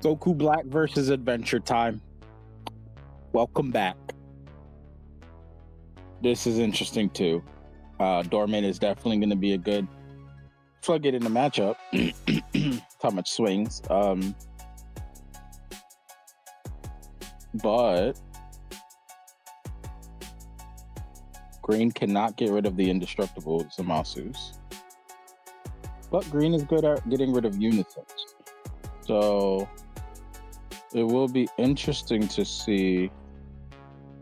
Goku Black versus Adventure Time. Welcome back. This is interesting too. Dorman is definitely going to be a good floodgate in the matchup. How much swings. But Green cannot get rid of the indestructible Zamasus. But Green is good at getting rid of unisons. So it will be interesting to see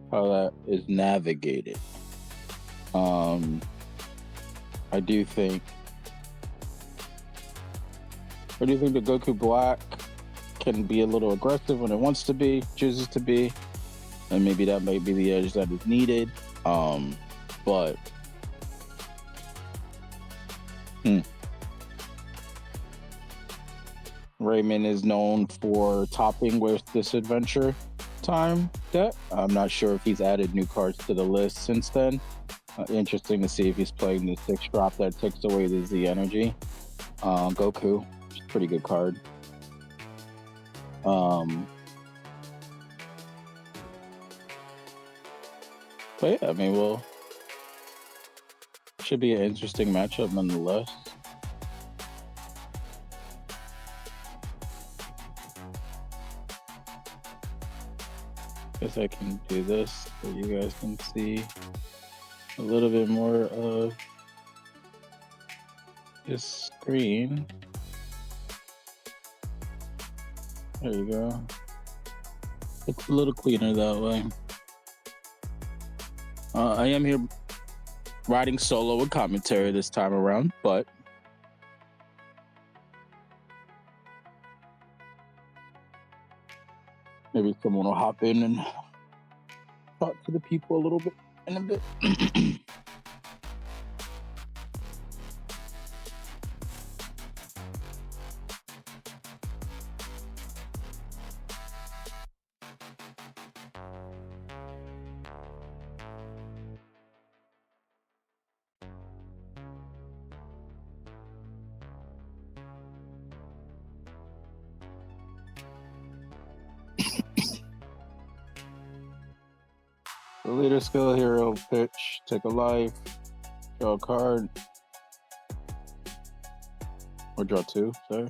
how that is navigated. I do think the Goku Black can be a little aggressive when it wants to be, chooses to be, and maybe that might be the edge that is needed. But Raymond is known for topping with this Adventure Time deck. I'm not sure if he's added new cards to the list since then. Interesting to see if he's playing the 6 drop that takes away the Z energy. Goku, pretty good card. But yeah, I mean, should be an interesting matchup nonetheless. Guess I can do this so you guys can see a little bit more of his screen. There you go. It's a little cleaner that way. I am here riding solo with commentary this time around, but maybe someone will hop in and talk to the people a little bit in a bit. The leader skill hero pitch, take a life, draw a card, or draw 2, sorry.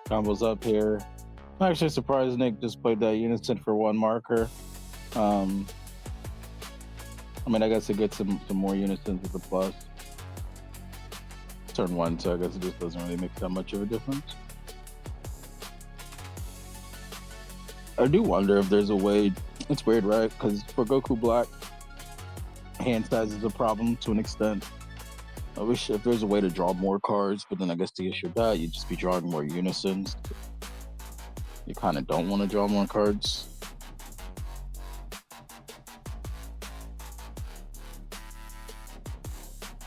Combos up here. I'm actually surprised Nick just played that unison for 1 marker. I mean, I guess it gets some more unisons with the plus. Turn 1, so I guess it just doesn't really make that much of a difference. I do wonder if there's a way. It's weird, right? Because for Goku Black, hand size is a problem to an extent. I wish if there's a way to draw more cards, but then I guess the issue with that, you'd just be drawing more unisons. You kind of don't want to draw more cards.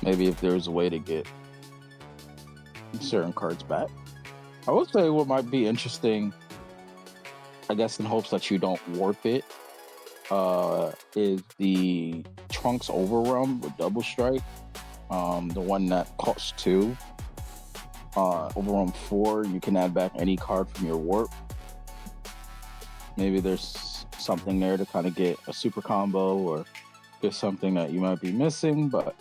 Maybe if there's a way to get certain cards back. I would say what might be interesting, I guess in hopes that you don't warp it, is the Trunks Overwhelm with Double Strike. The one that costs 2. Overwhelm 4, you can add back any card from your warp. Maybe there's something there to kind of get a super combo or get something that you might be missing, but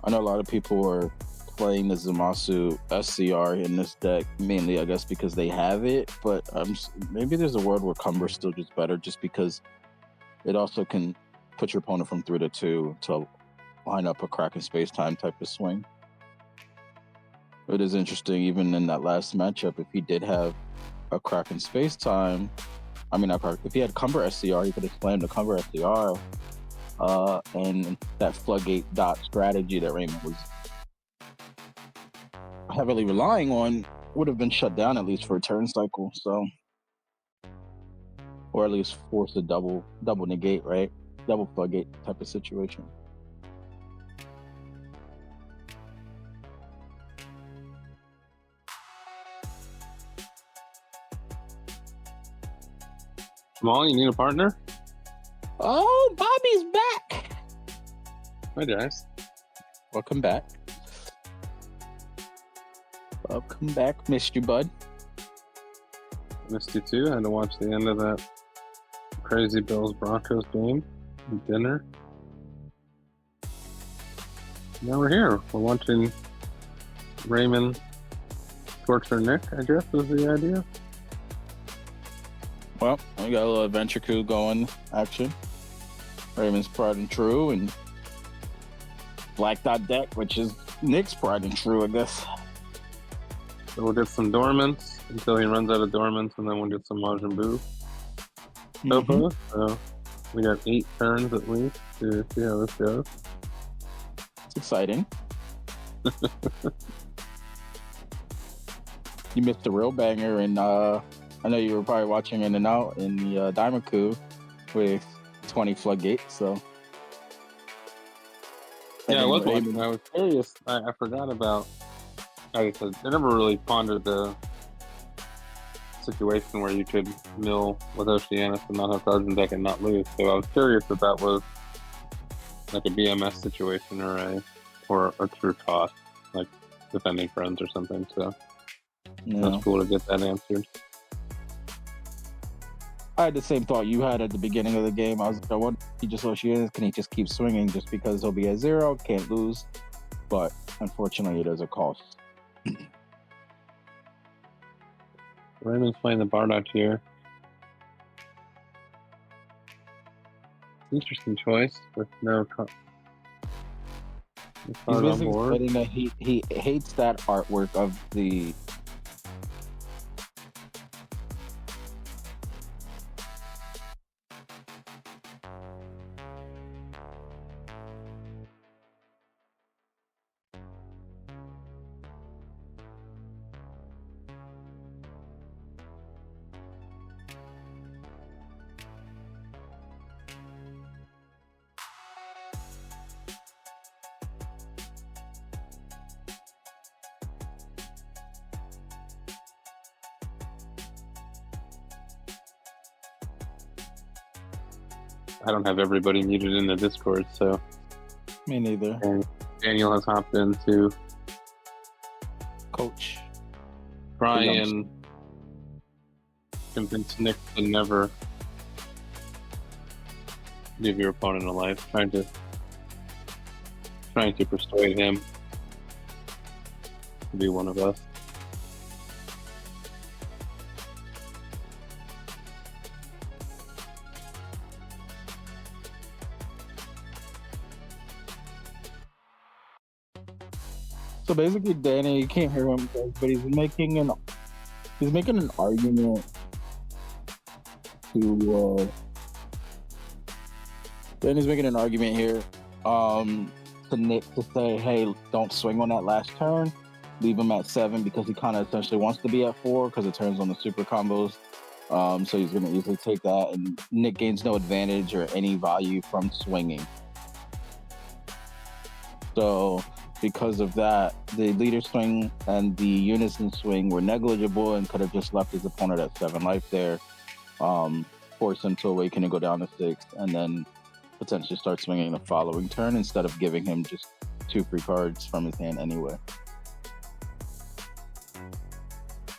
I know a lot of people are playing the Zamasu SCR in this deck, mainly, I guess, because they have it, but maybe there's a world where Cumber still does better just because it also can put your opponent from 3 to 2 to line up a Kraken space-time type of swing. It is interesting, even in that last matchup, if he did have a Kraken space-time, if he had Cumber SCR, he could have slammed the Cumber SCR, and that floodgate dot strategy that Raymond was heavily relying on would have been shut down at least for a turn cycle, so, or at least force a double negate, right? Double floodgate type of situation. Small, you need a partner? Oh, Bobby's back. Hi, guys. Welcome back. Welcome back. Missed you, bud. Missed you too. I had to watch the end of that crazy Bills-Broncos game and dinner. Now we're here. We're watching Raymond torture Nick, I guess, was the idea. Well, we got a little Adventureku going action. Raymond's Pride and True and Black Dot Deck, which is Nick's Pride and True, I guess. So we'll get some dormants until he runs out of dormants, and then we'll get some Majin Buu. So we got 8 turns at least to see how this goes. It's exciting. You missed a real banger, and I know you were probably watching In and Out in the Daimaku with 20 floodgates. So yeah, I was watching. I was curious. I forgot about. I never really pondered the situation where you could mill with Oceanus and not have Sergeant Deck and not lose. So I was curious if that was like a BMS situation or a true cost, like defending friends or something. So that's cool to get that answered. I had the same thought you had at the beginning of the game. I was like, I wonder if he just Oceanus, can he just keep swinging just because he'll be at 0, can't lose? But unfortunately, it is a cost. Raymond's playing the Bardock here. Interesting choice with no card on board. That he hates that artwork of the. I don't have everybody muted in the Discord, so. Me neither. And Daniel has hopped in to coach. Try and convince Nick to never give your opponent a life. Trying to persuade him to be one of us. So basically, Danny, you can't hear him, but he's making an argument to. Danny's making an argument here, to Nick to say, hey, don't swing on that last turn, leave him at 7 because he kind of essentially wants to be at 4 because it turns on the super combos. So he's going to easily take that, and Nick gains no advantage or any value from swinging. So. Because of that, the leader swing and the unison swing were negligible and could have just left his opponent at 7 life there, force him to awaken and go down to 6, and then potentially start swinging the following turn instead of giving him just 2 free cards from his hand anyway.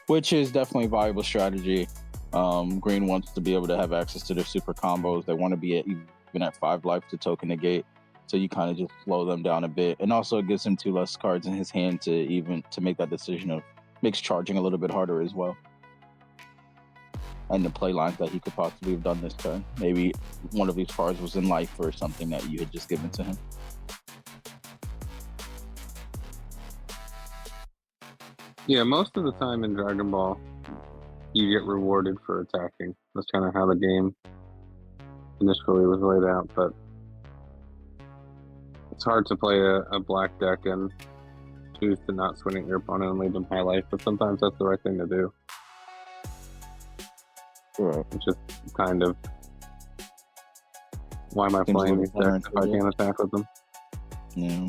Which is definitely a viable strategy. Green wants to be able to have access to their super combos. They want to be even at 5 life to token negate. So you kind of just slow them down a bit, and also it gives him 2 less cards in his hand to make that decision of makes charging a little bit harder as well. And the play lines that he could possibly have done this turn. Maybe one of these cards was in life or something that you had just given to him. Yeah, most of the time in Dragon Ball, you get rewarded for attacking. That's kind of how the game initially was laid out, but it's hard to play a black deck and choose to not swing at your opponent and leave them high life, but sometimes that's the right thing to do. Right. It's just kind of, why am I playing these decks if I can't attack with them? Yeah.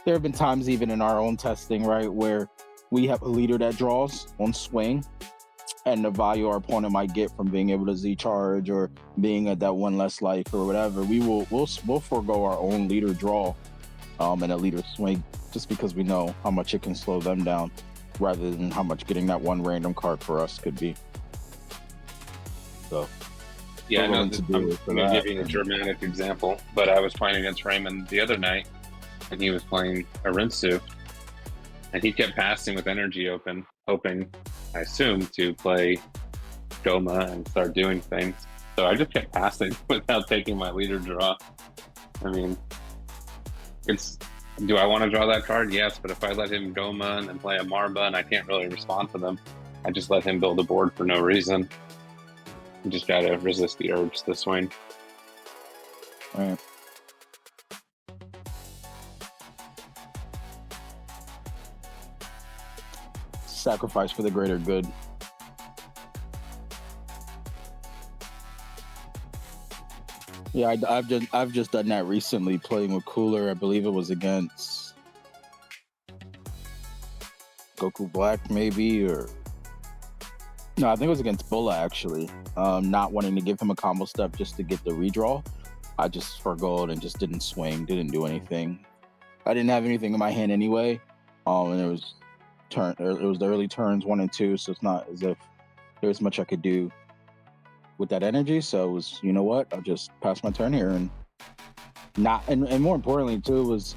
There have been times even in our own testing, right, where we have a leader that draws on swing, and the value our opponent might get from being able to Z charge or being at that one less life or whatever, we'll forego our own leader draw and a leader swing just because we know how much it can slow them down rather than how much getting that one random card for us could be. So yeah, I know I'm giving a dramatic example, but I was playing against Raymond the other night and he was playing a Rinsu and he kept passing with energy open, hoping, I assume, to play Goma and start doing things. So I just kept passing without taking my leader draw. I mean, do I want to draw that card? Yes, but if I let him Goma and then play a Marba and I can't really respond to them, I just let him build a board for no reason. You just gotta resist the urge to swing. Right. Sacrifice for the greater good. Yeah, I've just done that recently, playing with Cooler. I believe it was against Goku Black, maybe, or no, I think it was against Bulla actually. Not wanting to give him a combo step just to get the redraw, I just forgoed and just didn't swing, didn't do anything. I didn't have anything in my hand anyway, and it was the early turns 1 and 2, so it's not as if there's much I could do with that energy. So it was, you know what, I'll just pass my turn here and more importantly too, was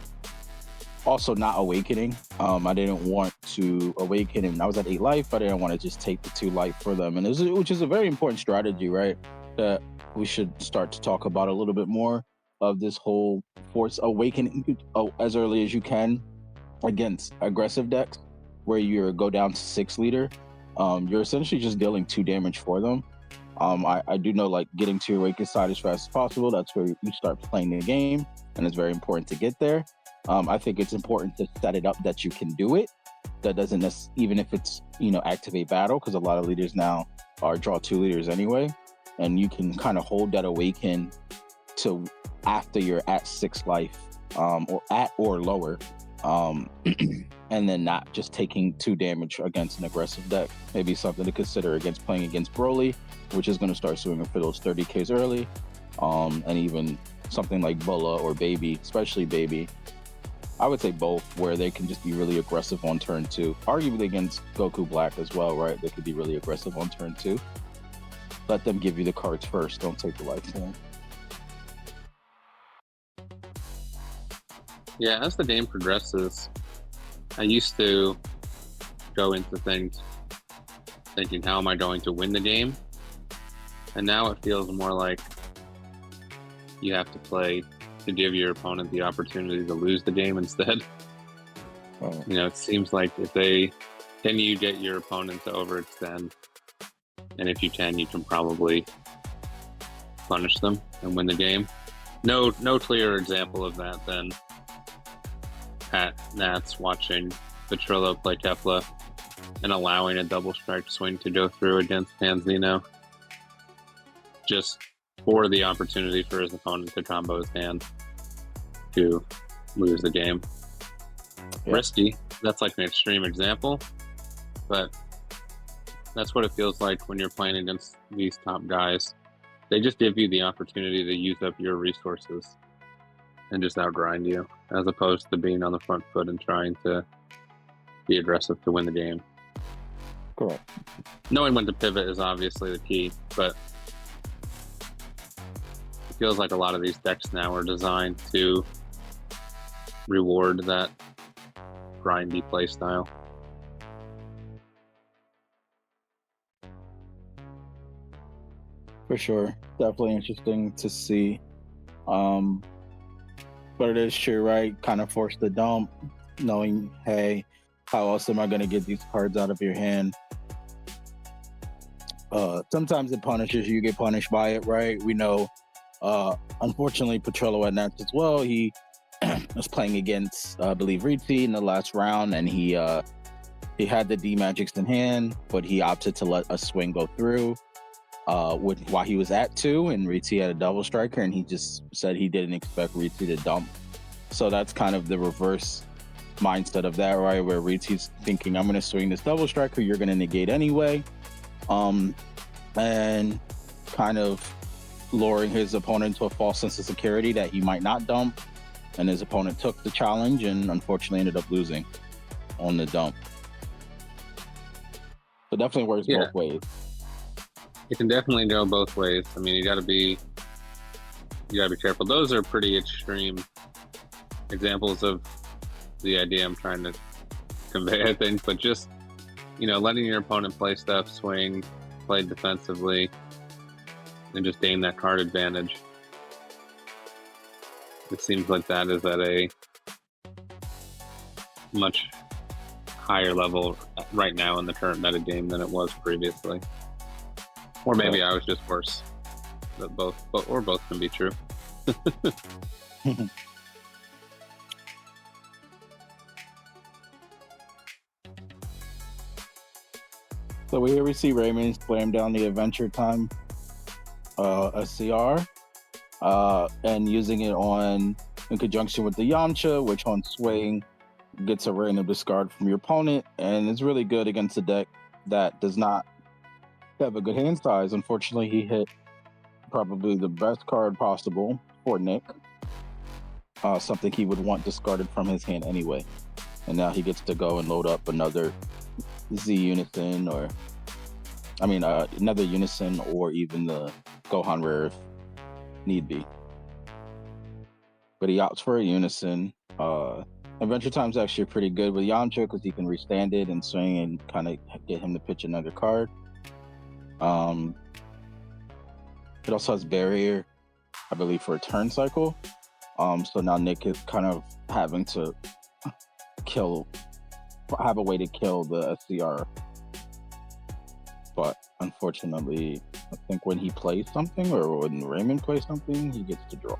also not awakening. I didn't want to awaken, and I was at 8 life. I didn't want to just take the 2 life for them, which is a very important strategy, right? That we should start to talk about a little bit more of this whole force awakening as early as you can against aggressive decks, where you go down to 6 leader. You're essentially just dealing 2 damage for them. I do know, like, getting to your awakened side as fast as possible, that's where you start playing the game, and it's very important to get there. I think it's important to set it up that you can do it. That doesn't even if it's, activate battle, because a lot of leaders now are draw 2 leaders anyway, and you can kind of hold that awaken to after you're at 6 life, or at or lower, and then not just taking 2 damage against an aggressive deck. Maybe something to consider against playing against Broly, which is going to start swinging for those 30Ks early, and even something like Bulla or Baby, especially Baby. I would say both, where they can just be really aggressive on turn 2. Arguably against Goku Black as well, right? They could be really aggressive on turn 2. Let them give you the cards first. Don't take the life form. Yeah, as the game progresses, I used to go into things thinking, how am I going to win the game? And now it feels more like you have to play to give your opponent the opportunity to lose the game instead. Oh. It seems like can you get your opponent to overextend? And if you can probably punish them and win the game. No clearer example of that than at Nats watching Petrillo play Kefla and allowing a double strike swing to go through against Panzino, just for the opportunity for his opponent to combo his hand to lose the game. Yeah. Risky. That's like an extreme example, but that's what it feels like when you're playing against these top guys. They just give you the opportunity to use up your resources and just outgrind you, as opposed to being on the front foot and trying to be aggressive to win the game. Correct. Knowing when to pivot is obviously the key, but it feels like a lot of these decks now are designed to reward that grindy play style. For sure. Definitely interesting to see. But it is true, right? Kind of force the dump, knowing, hey, how else am I going to get these cards out of your hand? Sometimes it punishes you, get punished by it, right? We know, unfortunately, Petrillo at Nats as well. He was playing against, I believe, Ritzy in the last round, and he had the D Magics in hand, but he opted to let a swing go through while he was at 2, and Ritzy had a double striker, and he just said he didn't expect Ritzy to dump. So that's kind of the reverse mindset of that, right? Where he's thinking, I'm going to swing this double striker, you're going to negate anyway. And kind of luring his opponent to a false sense of security that he might not dump. And his opponent took the challenge and unfortunately ended up losing on the dump. So definitely works both ways. It can definitely go both ways. I mean, you gotta be careful. Those are pretty extreme examples of the idea I'm trying to convey, I think. But just, letting your opponent play stuff, swing, play defensively, and just gain that card advantage. It seems like that is at a much higher level right now in the current metagame than it was previously. Or maybe I was just worse. But both can be true. So here we see Raymond slam down the Adventure Time SCR and using it in conjunction with the Yamcha, which on swing gets a random discard from your opponent, and it's really good against a deck that does not have a good hand size. Unfortunately, he hit probably the best card possible for Nick, something he would want discarded from his hand anyway. And now he gets to go and load up another Z Unison, another Unison, or even the Gohan Rare if need be. But he opts for a Unison. Adventure Time's actually pretty good with Yamcha because he can restand it and swing and kind of get him to pitch another card. It also has Barrier, I believe, for a turn cycle. So now Nick is kind of having to have a way to kill the SCR. But unfortunately, I think when he plays something, or when Raymond plays something, he gets to draw.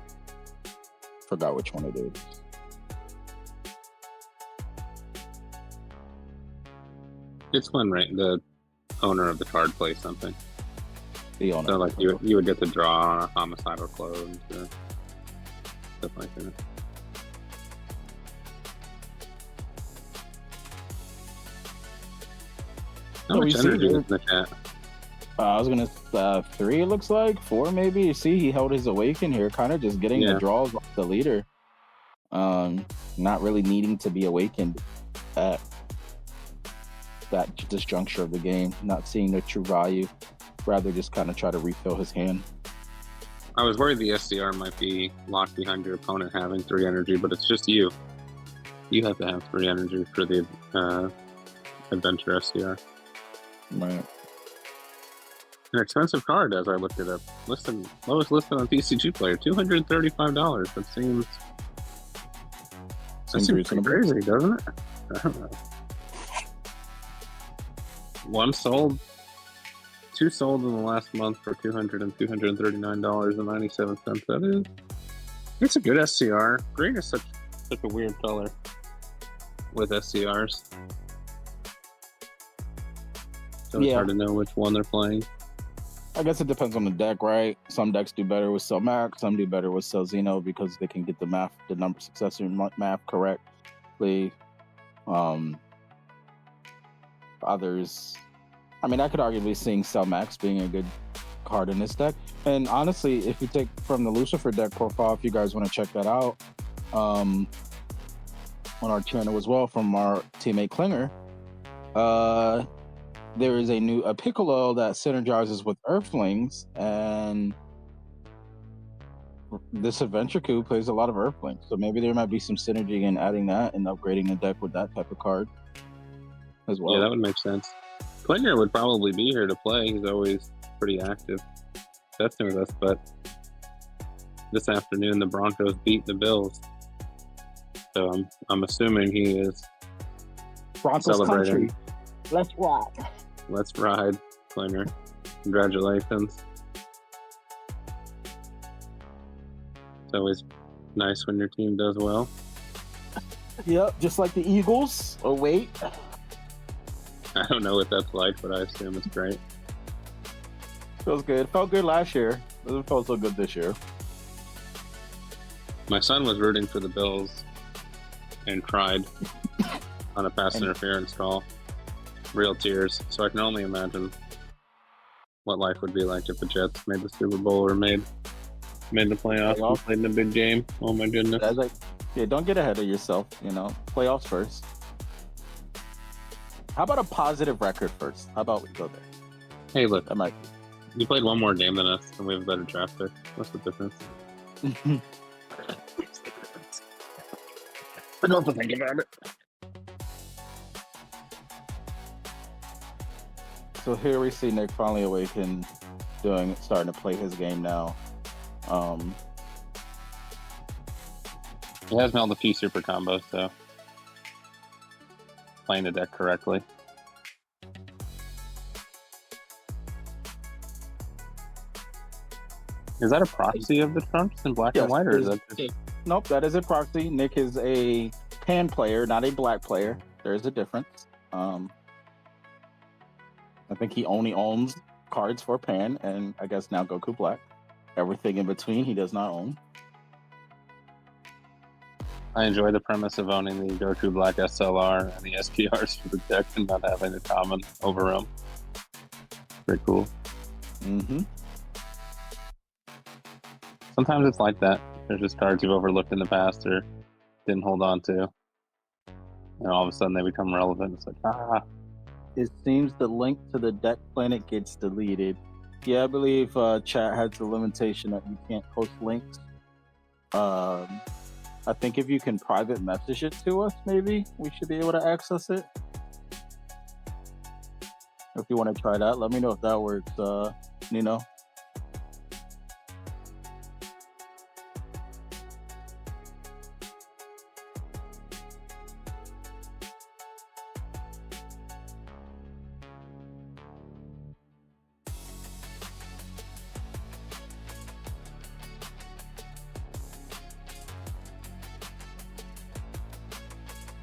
Forgot which one it is. It's when the owner of the card plays something. The owner. So like you would get to draw a homicidal close, stuff like that. How much energy is in the chat? I was gonna 3. It looks like 4, maybe. You see, he held his Awaken here, kind of just getting the draws off the leader. Not really needing to be awakened at this juncture of the game. Not seeing the true value. Rather just kind of try to refill his hand. I was worried the SCR might be locked behind your opponent having 3 energy, but it's just you. You have to have 3 energy for the Adventure SCR. Right. An expensive card, as I looked it up. Lowest listed on TCG Player, $235. That seems pretty crazy, doesn't it? I don't know. 1 sold, 2 sold in the last month for $200 and $239.97. That is, it's a good SCR. Green is such a weird color with SCRs. So it's hard to know which one they're playing. I guess it depends on the deck, right? Some decks do better with Cell Max, some do better with Cell Xeno because they can get the number successor math correctly. Others, I could arguably see Cell Max being a good card in this deck. And honestly, if you take from the Lucifer deck profile, if you guys want to check that out on our channel as well from our teammate Klinger, there is a Piccolo that synergizes with Earthlings, and this Adventureku plays a lot of Earthlings. So maybe there might be some synergy in adding that and upgrading the deck with that type of card as well. Yeah, that would make sense. Klinger would probably be here to play. He's always pretty active. Testing with us, but this afternoon the Broncos beat the Bills. So I'm assuming he is Broncos celebrating. Country. Let's rock. Let's ride, Klinger. Congratulations. It's always nice when your team does well. Yep, just like the Eagles. Oh, wait. I don't know what that's like, but I assume it's great. Feels good. Felt good last year. Doesn't feel so good this year. My son was rooting for the Bills and cried on a pass interference call. Real tears. So I can only imagine what life would be like if the Jets made the Super Bowl or made the playoffs and played in a big game. Oh my goodness. Yeah, don't get ahead of yourself, playoffs first. How about a positive record first? How about we go there? Hey, look, That might you played one more game than us, and we have a better draft pick. What's the difference? I don't have to think about it. So here we see Nick finally awakened, starting to play his game now. He has nailed a few super combos, so playing the deck correctly. Is that a proxy of the Trunks in black and white, or is that just... Nope, that is a proxy. Nick is a pan player, not a black player. There is a difference. I think he only owns cards for pan, and I guess now Goku Black. Everything in between he does not own. I enjoy the premise of owning the Goku Black SLR and the SPRs for the deck and not having a common Overrealm. Pretty cool. Mm-hmm. Sometimes it's like that. There's just cards you've overlooked in the past or didn't hold on to. And all of a sudden they become relevant. It's like, It seems the link to the deck planet gets deleted. Yeah, I believe chat has the limitation that you can't post links. I think if you can private message it to us, maybe we should be able to access it. If you want to try that, let me know if that works, Nino.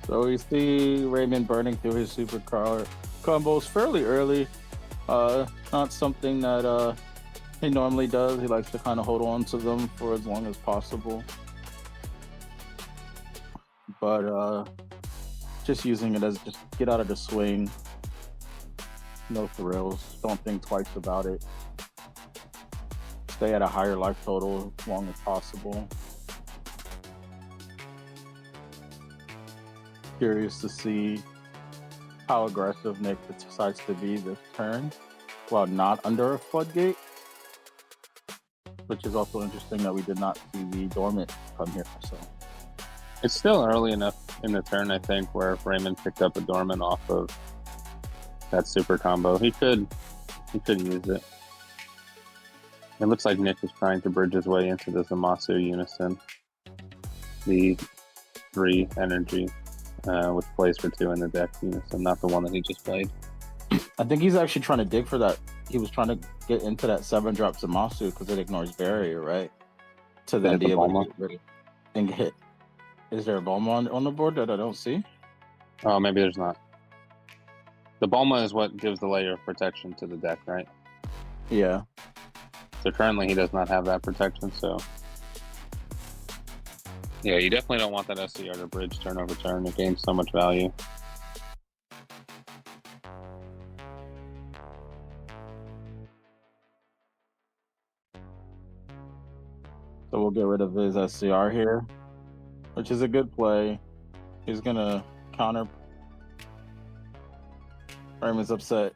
So we see Raymond burning through his super combos fairly early. Not something that he normally does. He likes to kind of hold on to them for as long as possible. But just using it as just get out of the swing. No thrills. Don't think twice about it. Stay at a higher life total as long as possible. Curious to see how aggressive Nick decides to be this turn while not under a floodgate, which is also interesting that we did not see the dormant come here. So it's still early enough in the turn, I think, where if Raymond picked up a dormant off of that super combo, he could use it. It looks like Nick is trying to bridge his way into the Zamasu Unison, the 3 energy. Which plays for 2 in the deck, so not the one that he just played. I think he's actually trying to dig for that. He was trying to get into that 7-drop Zamasu because it ignores barrier, right? To then be able to get rid of and hit. Is there a Bulma on the board that I don't see? Oh, maybe there's not. The Bulma is what gives the layer of protection to the deck, right? Yeah. So currently he does not have that protection, so... Yeah, you definitely don't want that SCR to bridge turn over turn. It gains so much value. So we'll get rid of his SCR here, which is a good play. He's going to counter. Raymond's upset.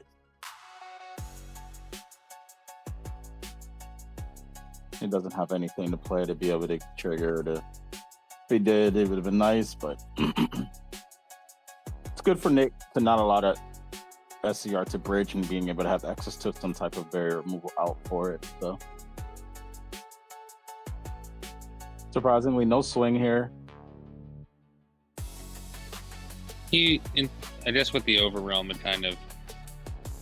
He doesn't have anything to play to be able to trigger to... If he did, it would have been nice, but it's good for Nick to not allow that SCR to bridge and being able to have access to some type of barrier removal out for it. So surprisingly, no swing here. I guess with the Overrealm, it kind of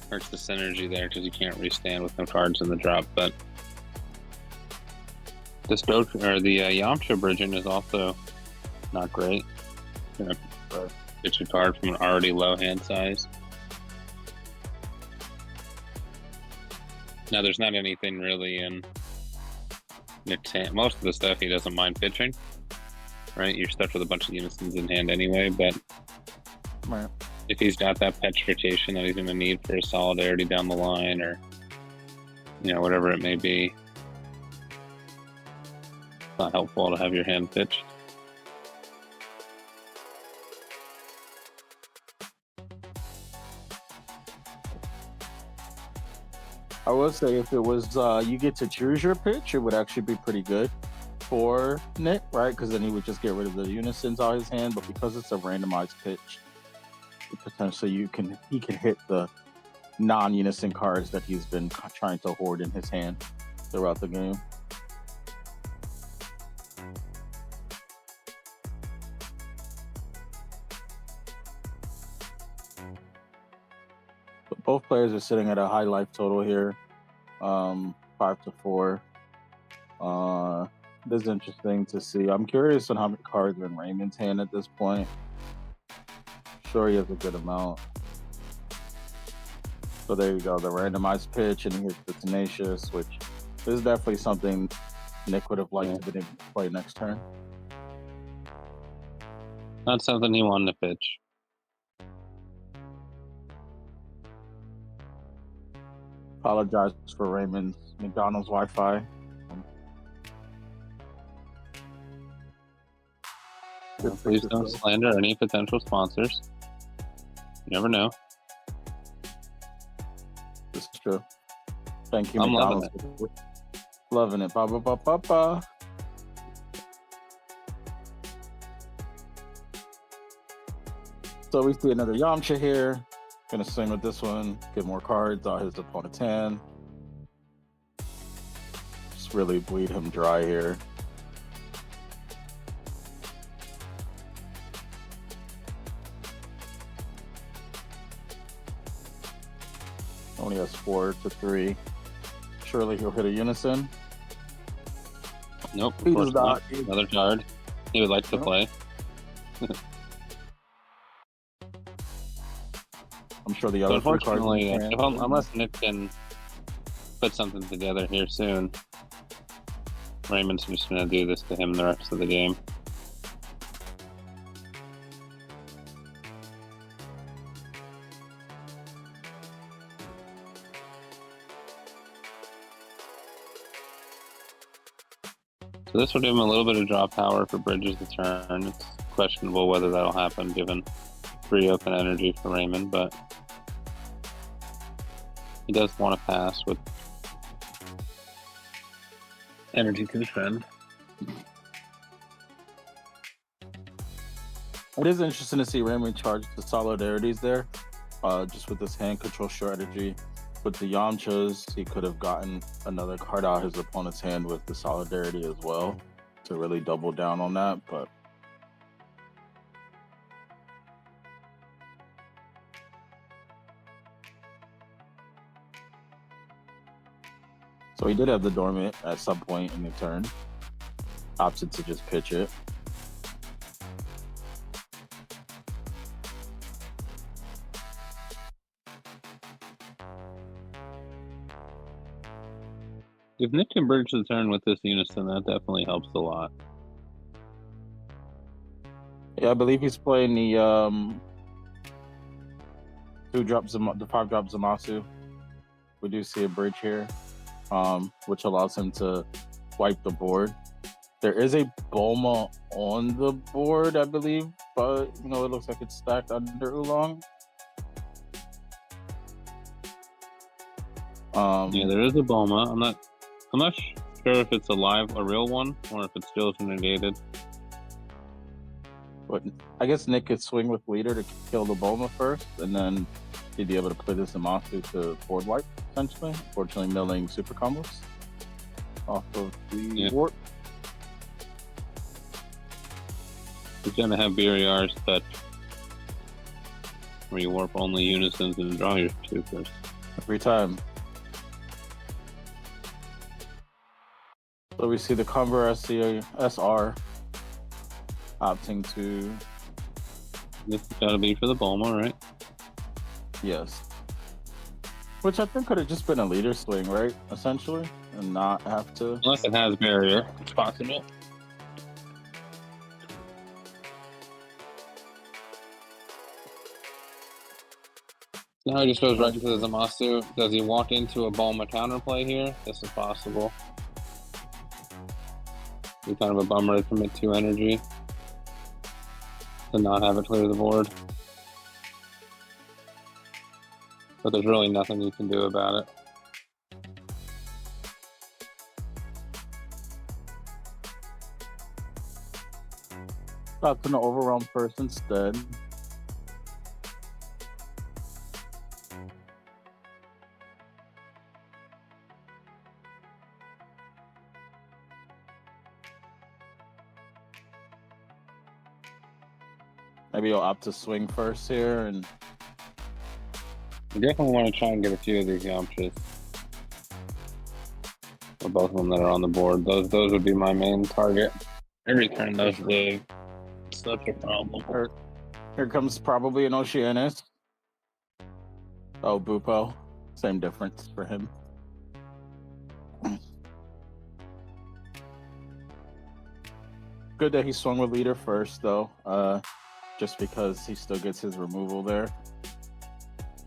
hurts the synergy there because you can't restand with no cards in the drop, but the Yamcha bridging is also not great. Get your card from an already low hand size. Now, there's not anything really in Nick's hand. Most of the stuff he doesn't mind pitching, right? You're stuck with a bunch of unisons in hand anyway, but Right. if he's got that petrification that he's going to need for his solidarity down the line, or whatever it may be, it's not helpful to have your hand pitched. I would say if it was you get to choose your pitch, it would actually be pretty good for Nick, right? Because then he would just get rid of the unisons out of his hand. But because it's a randomized pitch, potentially he can hit the non-unison cards that he's been trying to hoard in his hand throughout the game. But both players are sitting at a high life total here, 5-4. This is interesting to see. I'm curious on how many cards are in Raymond's hand at this point. Sure, he has a good amount. So there you go, the randomized pitch, and he hits the tenacious, which is definitely something Nick would have liked to be able to play next turn. Not something he wanted to pitch. Apologize for Raymond's McDonald's Wi-Fi. Please don't slander any potential sponsors. You never know. This is true. Thank you, I'm McDonald's. Loving it. Ba ba ba ba ba. So we see another Yamcha here. Gonna swing with this one. Get more cards out his opponent's hand. Just really bleed him dry here. Only has 4-3. Surely he'll hit a unison. Nope. He does not. Another card he would like to play. I'm sure the other three cards. Unfortunately, unless Nick can put something together here soon, Raymond's just going to do this to him the rest of the game. So this will give him a little bit of draw power for Bridges the turn. It's questionable whether that'll happen given free open energy for Raymond, but he does want to pass with energy to defend. It is interesting to see Raymond charge the solidarities there, just with this hand control strategy. With the Yamchas, he could have gotten another card out of his opponent's hand with the solidarity as well to really double down on that, but so he did have the dormant at some point in the turn. Opted to just pitch it. If Nick can bridge the turn with this unison, that definitely helps a lot. Yeah, I believe he's playing the 5-drop Zamasu. We do see a bridge here, which allows him to wipe the board. There is a Bulma on the board, I believe, but it looks like it's stacked under Oolong. Yeah, there is a Bulma. I'm not sure if it's a real one, or if it's still negated. But I guess Nick could swing with leader to kill the Bulma first, and then he'd be able to play this Zamasu to board wipe, essentially. Unfortunately, milling super combos off of the warp. He's going to have Biriar's touch, where you warp only unisons and draw your two first. Every time. So we see the Cumber SR opting to... This has got to be for the Bulma, right? Yes. Which I think could have just been a leader swing, right? Essentially. And not have to... Unless it has barrier. It's possible. Now he just goes right into the Zamasu. Does he walk into a Bulma counterplay here? This is possible. Be kind of a bummer to commit 2 energy to not have it clear the board. But there's really nothing you can do about it. Stops an overwhelm first instead. Maybe you'll opt to swing first here, and You definitely want to try and get a few of these Yamchas. Or both of them that are on the board. Those would be my main target. Every turn those live. Such a problem. Here comes probably an Oceanus. Oh, Bupo. Same difference for him. Good that he swung with leader first, though. Just because he still gets his removal there.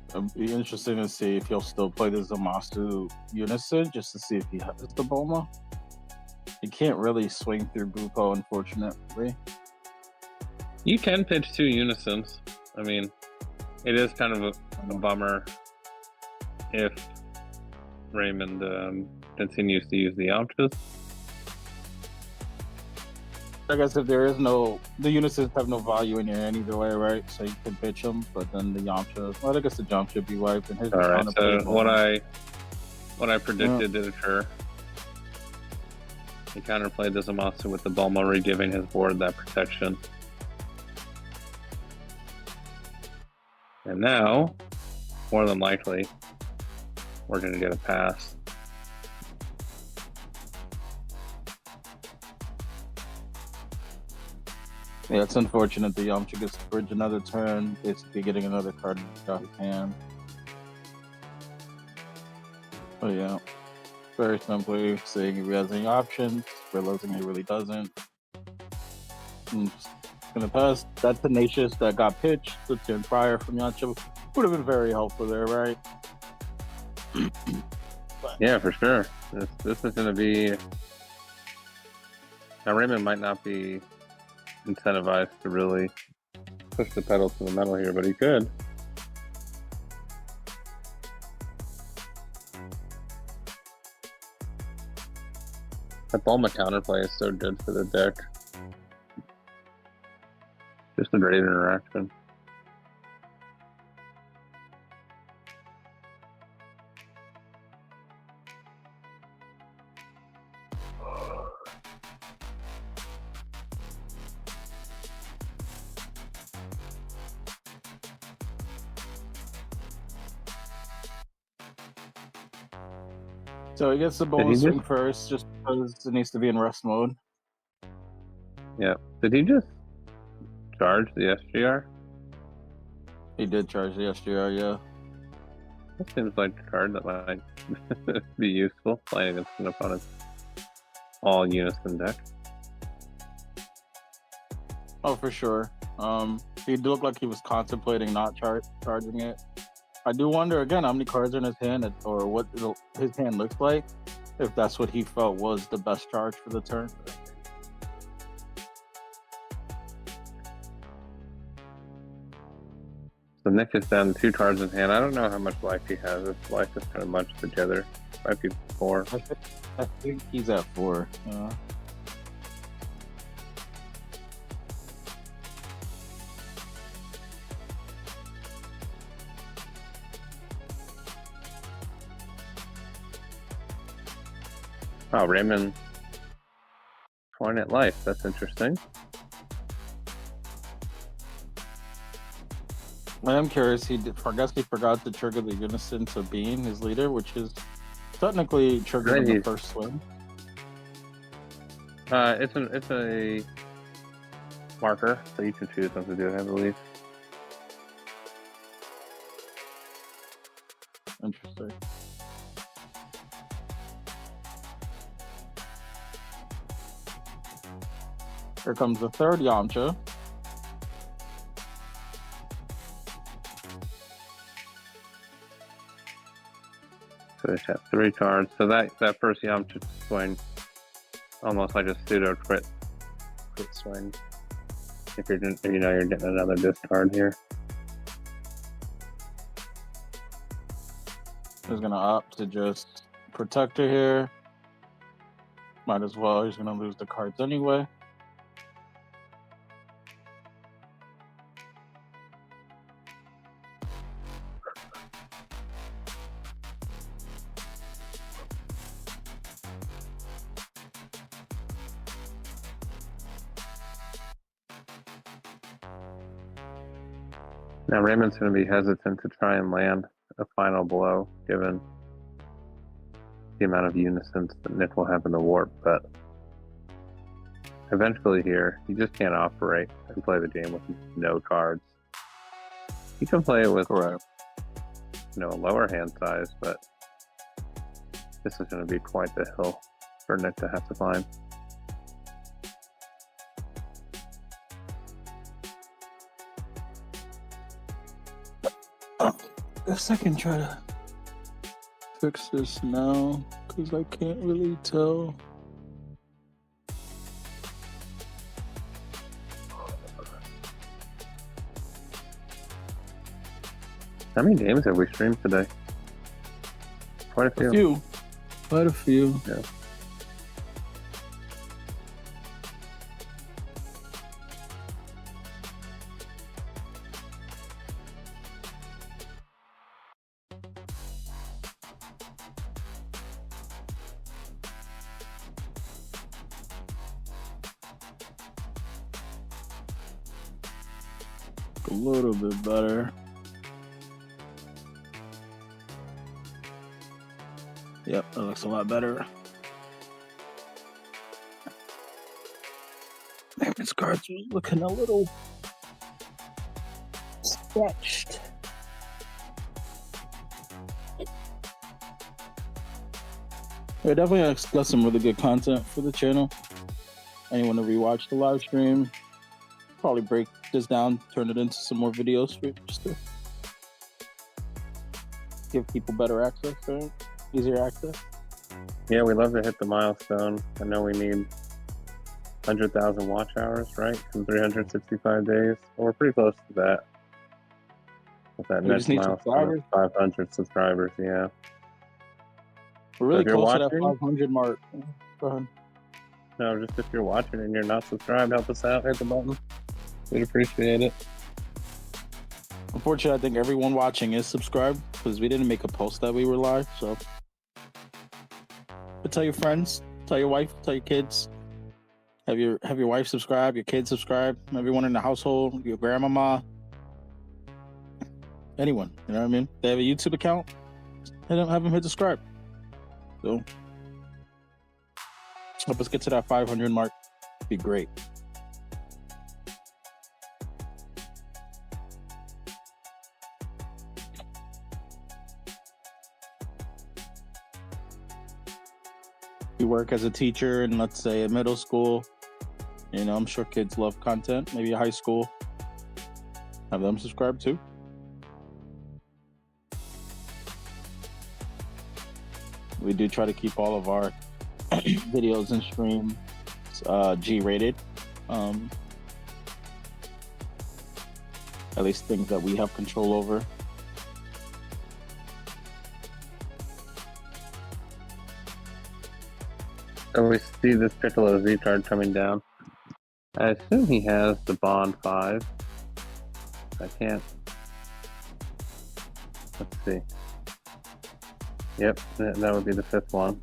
It'll be interesting to see if he'll still play the Zamasu Unison, just to see if he has the Bulma. He can't really swing through Bupo, unfortunately. You can pitch 2 Unisons. I mean, it is kind of a bummer if Raymond continues to use the Yamchas. I guess if there is the Unisons have no value in your hand either way, right? So you can pitch them, but then the Yamcha, well, I guess the jump should be wiped. And his Alright, so what I predicted did occur. He counterplayed the Zamasu with the Bulma, re-giving his board that protection. And now, more than likely, we're going to get a pass. Yeah, it's unfortunate the Yamcha gets to bridge another turn, basically getting another card out of his hand. But yeah, very simply seeing if he has any options, realizing he really doesn't. And just gonna pass. That Tenacious that got pitched the turn prior from Yamcha would have been very helpful there, right? Yeah, for sure. This is going to be... Now, Raymond might not be incentivized to really push the pedal to the metal here, but he could. That Bulma counterplay is so good for the deck. Just a great interaction. So he gets the Bulma swing first, just because it needs to be in rest mode. Yeah. Did he just charge the SGR? He did charge the SGR, yeah. That seems like a card that might be useful playing against an opponent's all unison deck. Oh, for sure. He did look like he was contemplating not charging it. I do wonder again how many cards are in his hand, or what his hand looks like, if that's what he felt was the best charge for the turn. So Nick is down 2 cards in hand. I don't know how much life he has. His life is kind of munched together. Might be 4. I think he's at 4. Oh, Raymond point at life. That's interesting. I am curious. I guess he forgot to trigger the Unison to Bean, his leader, which is technically triggered in the first swing. It's a marker, so you can choose when to do it, I believe. Interesting. Here comes the third Yamcha. So they have 3 cards. So that first Yamcha swing, almost like a pseudo crit swing. If you're you're getting another discard here. He's gonna opt to just protect her here. Might as well. He's gonna lose the cards anyway. Now Raymond's going to be hesitant to try and land a final blow, given the amount of unisons that Nick will have in the warp, but eventually here, you just can't operate and play the game with no cards. You can play it with a lower hand size, but this is going to be quite the hill for Nick to have to climb. I guess I can try to fix this now, because I can't really tell. How many games have we streamed today? Quite a few. Quite a few. Yeah. A little bit better. Yep, that looks a lot better. Man, this card's looking a little stretched. We definitely got some really good content for the channel. Anyone to rewatch the live stream, probably break this down, turn it into some more videos for just to give people better access, right? Easier access. Yeah, we love to hit the milestone. I know we need 100,000 watch hours, right? In 365 days. Well, we're pretty close to that. With that next milestone of 500 subscribers, yeah. We're really close to that 500 mark. Go ahead. No, just if you're watching and you're not subscribed, help us out. Hit the button. We'd appreciate it. Unfortunately, I think everyone watching is subscribed because we didn't make a post that we were live. So, but tell your friends, tell your wife, tell your kids. Have your wife subscribe, your kids subscribe, everyone in the household, your grandmama, anyone. You know what I mean? They have a YouTube account. Have them hit subscribe. So, help us get to that 500 mark. It'd be great. You work as a teacher in, let's say, a middle school. You know, I'm sure kids love content. Maybe a high school. Have them subscribe too. We do try to keep all of our videos and streams G-rated. At least things that we have control over. So we see this Piccolo Z card coming down. I assume he has the Bond 5. I can't. Let's see. Yep, that would be the 5th one.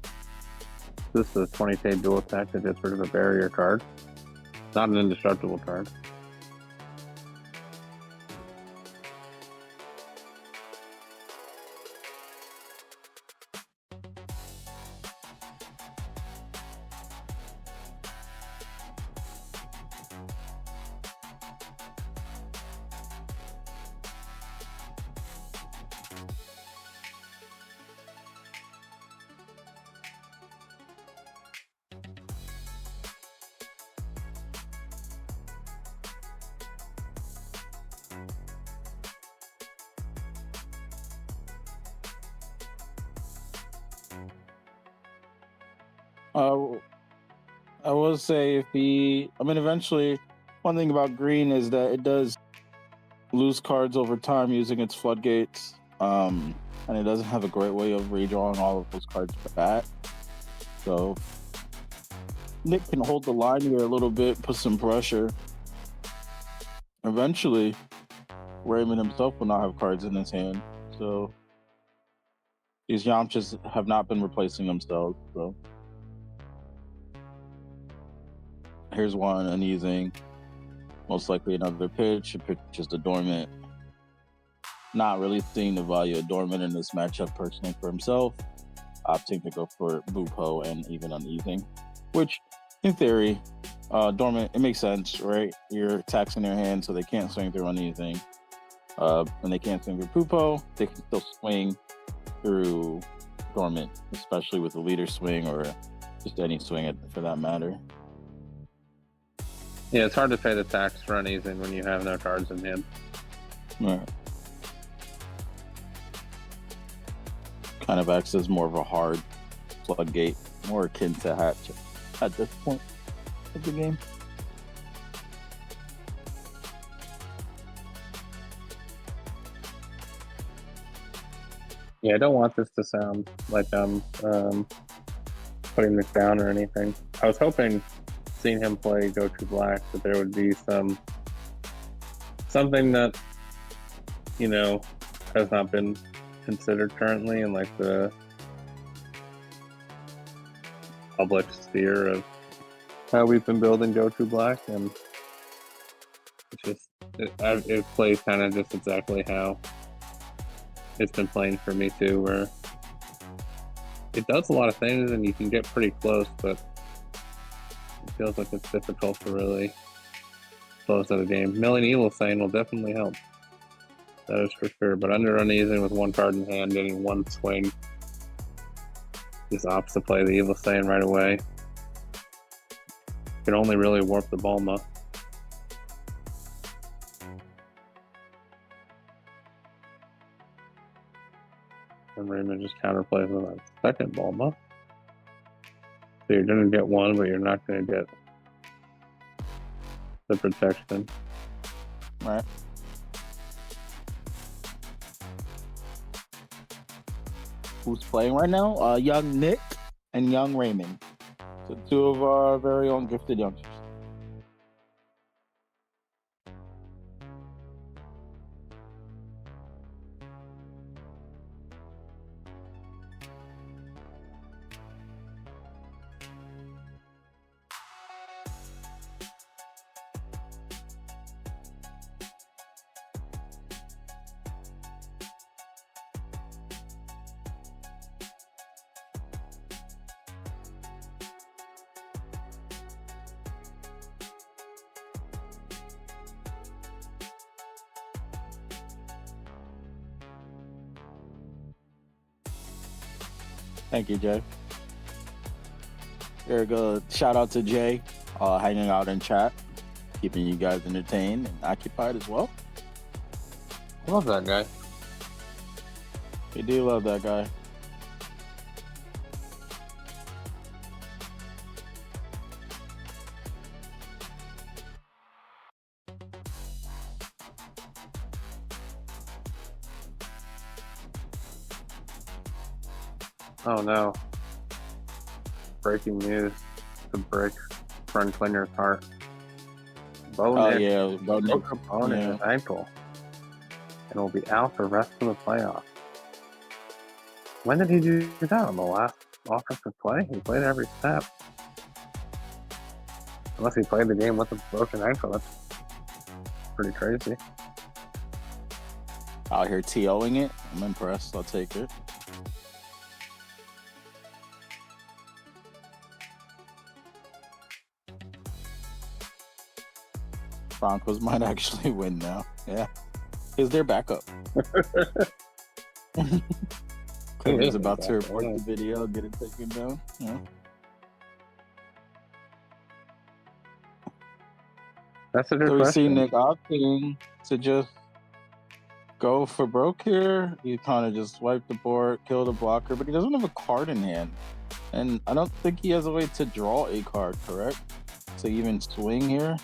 This is a 20k dual attack that gets rid of a barrier card. Not an indestructible card. I will say eventually, one thing about green is that it does lose cards over time using its floodgates, and it doesn't have a great way of redrawing all of those cards back. So Nick can hold the line here a little bit, put some pressure. Eventually, Raymond himself will not have cards in his hand. So these Yamchas have not been replacing themselves. So here's one, and using most likely another pitch. A pitch is the dormant. Not really seeing the value of dormant in this matchup personally for himself. Opting to go for Bupo and even uneasing, which in theory, dormant, it makes sense, right? You're taxing their hand so they can't swing through uneasing. When they can't swing through Pupo, they can still swing through dormant, especially with the leader swing or just any swing for that matter. Yeah, it's hard to pay the tax for uneasing when you have no cards in hand. Right. Kind of acts as more of a hard floodgate, more akin to Hatch at this point of the game. Yeah, I don't want this to sound like I'm putting this down or anything. I was hoping, seeing him play Goku Black, that there would be something that, you know, has not been considered currently in like the public sphere of how we've been building Goku Black, and it plays kind of just exactly how it's been playing for me too, where it does a lot of things and you can get pretty close, but it feels like it's difficult to really close out a game. Milling Evil Sane will definitely help. That is for sure. But under uneasing with one card in hand, getting one swing, just opts to play the Evil Sane right away. Can only really warp the Bulma. And Raymond just counterplays with that second Bulma. So you're going to get one, but you're not going to get the protection. Right. Who's playing right now? Young Nick and Young Raymond. So two of our very own gifted youngsters. Thank you, Jay. There we go. Shout out to Jay, hanging out in chat, keeping you guys entertained and occupied as well. I love that guy. We do love that guy. Oh no. Breaking news to break Friend Klinger's heart. Oh yeah, broke a bone in his ankle and will be out the rest of the playoffs. When did he do that? On the last offensive play? He played every step. Unless he played the game with a broken ankle, that's pretty crazy. Out here TOing it. I'm impressed. I'll take it. Broncos might actually win now. Yeah. Is their backup. Klinger's about to report the video, get it taken down. Yeah. That's a good question. So we see Nick opting to just go for broke here. He kind of just swipe the board, kill the blocker, but he doesn't have a card in hand. And I don't think he has a way to draw a card, correct? To even swing here.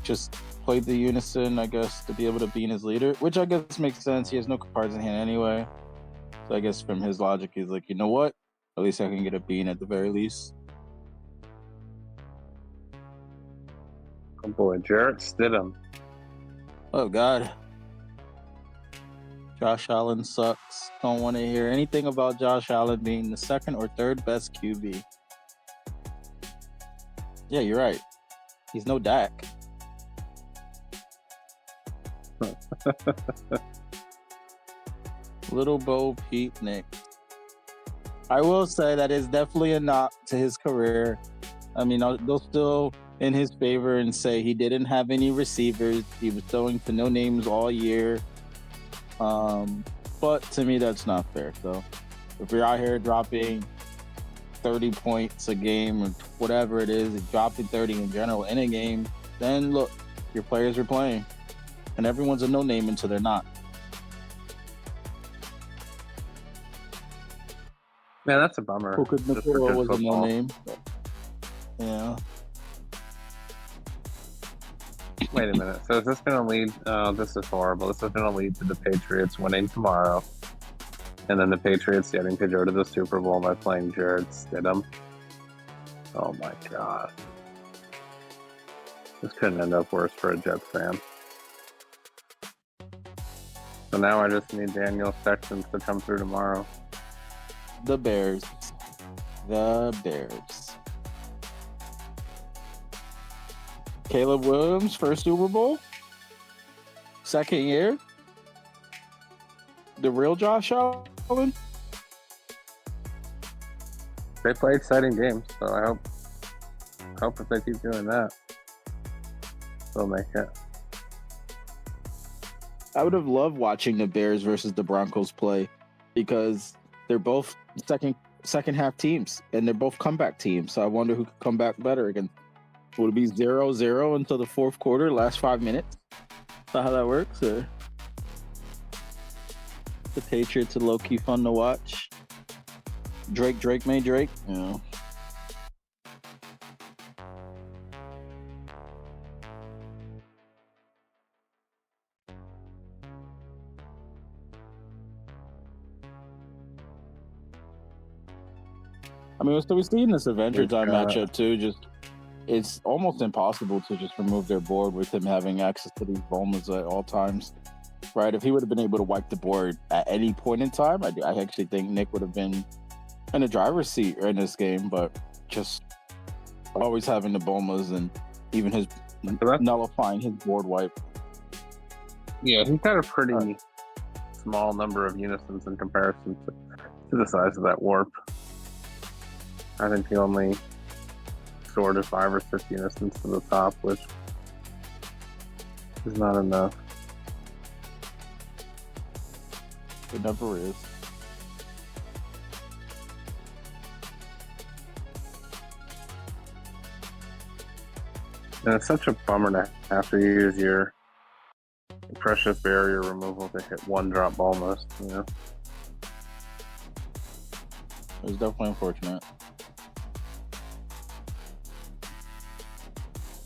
Just play the unison, I guess, to be able to beat his leader, which I guess makes sense. He has no cards in hand anyway. So I guess from his logic, he's like, you know what? At least I can get a bean at the very least. Oh boy, Jarrett Stidham. Oh, God. Josh Allen sucks. Don't want to hear anything about Josh Allen being the second or third best QB. Yeah, you're right. He's no Dak. Little Bo Peep Nick. I will say that is definitely a knock to his career. I mean, I'll go still in his favor and say he didn't have any receivers. He was throwing to no names all year. But to me, that's not fair. So if you're out here dropping 30 points a game or whatever it is, dropping 30 in general in a game, then look, your players are playing. And everyone's a no name until they're not. Man, that's a bummer. Who could Nakua was a no name. Yeah. Wait a minute. So is this going to lead? Oh, this is horrible. This is going to lead to the Patriots winning tomorrow, and then the Patriots getting to go to the Super Bowl by playing Jarrett Stidham. Oh my God. This couldn't end up worse for a Jets fan. So now I just need Daniel Sexton to come through tomorrow. The Bears. The Bears. Caleb Williams, first Super Bowl. Second year. The real Josh Allen. They play exciting games, so I hope if they keep doing that, they'll make it. I would have loved watching the Bears versus the Broncos play because they're both second half teams and they're both comeback teams. So I wonder who could come back better again. Would it be 0-0 until the fourth quarter, last 5 minutes? Is that how that works? Or the Patriots are low-key fun to watch. Drake made Drake. You know. I mean, so we see in this Adventure Time matchup too. Just it's almost impossible to just remove their board with him having access to these bombs at all times, right? If he would have been able to wipe the board at any point in time, I actually think Nick would have been in the driver's seat in this game. But just always having the bombas and even his nullifying his board wipe. Yeah, he's got a pretty small number of unisons in comparison to the size of that warp. I think he only sorted 5 or 6 unisons to the top, which is not enough. It never is. And it's such a bummer to have to use your precious barrier removal to hit 1-drop almost, you know? It was definitely unfortunate.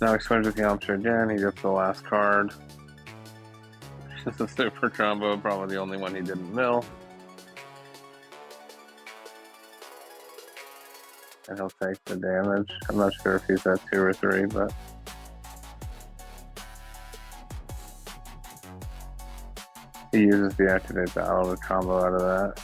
Now exposure to Yamcha again, he gets the last card. Just a super combo, probably the only one he didn't mill. And he'll take the damage. I'm not sure if he's at 2 or 3, but he uses the activate battle to combo out of that.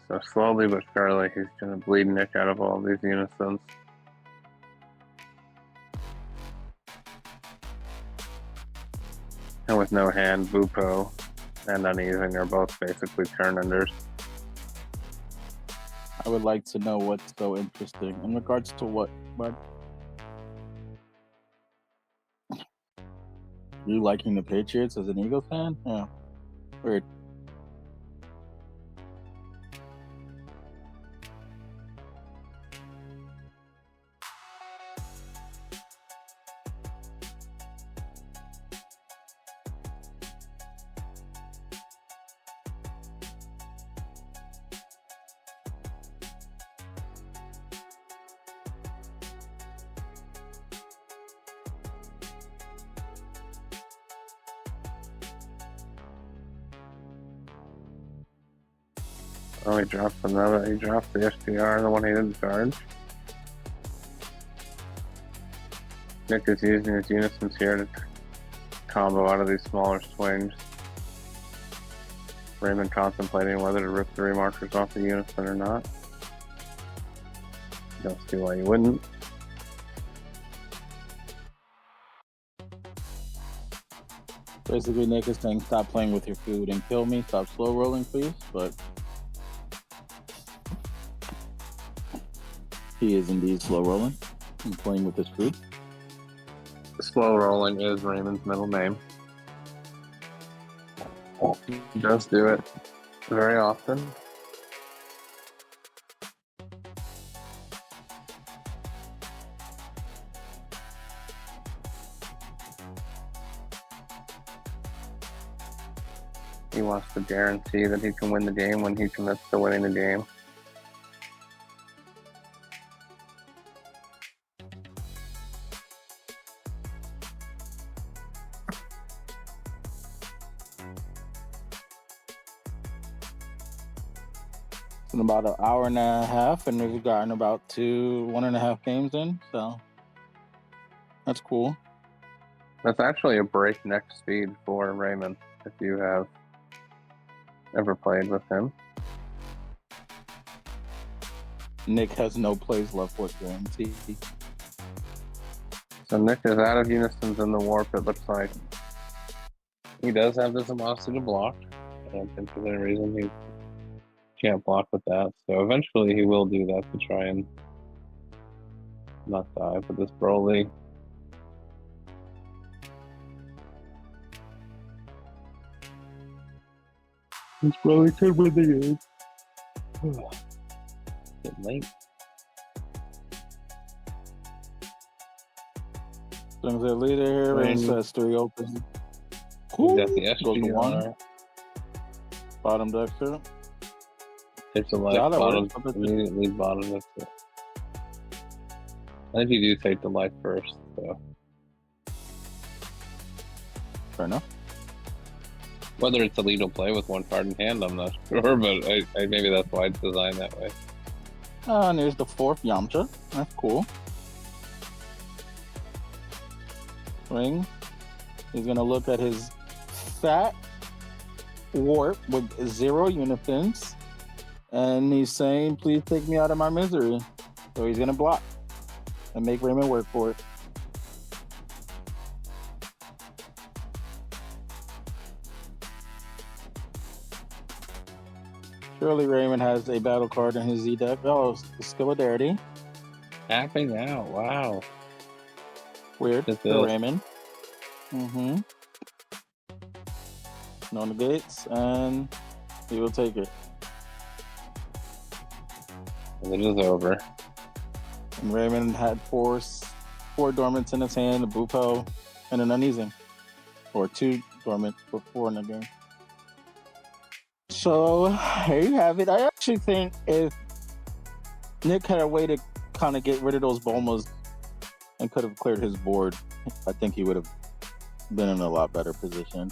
So slowly but surely, he's going to bleed Nick out of all these unisons. And with no hand, Bupo and Uneasing are both basically turn enders. I would like to know what's so interesting in regards to what, bud? You liking the Patriots as an Eagles fan? Yeah. Weird. Oh, he dropped another. He dropped the SDR, the one he didn't charge. Nick is using his unisons here to combo out of these smaller swings. Raymond contemplating whether to rip the remarkers off the unison or not. Don't see why you wouldn't. Basically, Nick is saying, stop playing with your food and kill me. Stop slow rolling, please. But he is indeed slow rolling and playing with his food. Slow rolling is Raymond's middle name. He does do it very often. He wants to guarantee that he can win the game when he commits to winning the game. It's been about an hour and a half, and we've gotten about 1.5 games in, so that's cool. That's actually a breakneck speed for Raymond, if you have ever played with him. Nick has no plays left with guarantee. So Nick is out of unisons in the warp, it looks like. He does have the Zamasu to block. I don't think there's any reason he can't block with that. So eventually he will do that to try and not die with this Broly. This Broly could win the game. Getting late. Brings their leader here. Rain says 3 open. He's got the Goes to 1. SGR. Bottom deck too. Takes a life. Bottom, immediately bottom of it. I think you do take the life first, so. Fair enough. Whether it's a lethal play with 1 card in hand, I'm not sure, but I maybe that's why it's designed that way. And here's the 4th Yamcha. That's cool. Ring. He's gonna look at his fat warp with 0 unisons, and he's saying, "Please take me out of my misery." So he's gonna block and make Raymond work for it. Surely Raymond has a battle card in his Z deck. Oh, Solidarity. Tapping out, wow. Weird for Raymond. Mm-hmm. No negates, and he will take it. And it is over. And Raymond had 4 dormants in his hand, a Bupo, and an Uneasing. Or 2 dormant before in the game. So, here you have it. I actually think if Nick had a way to kind of get rid of those Bulmas and could have cleared his board, I think he would have been in a lot better position.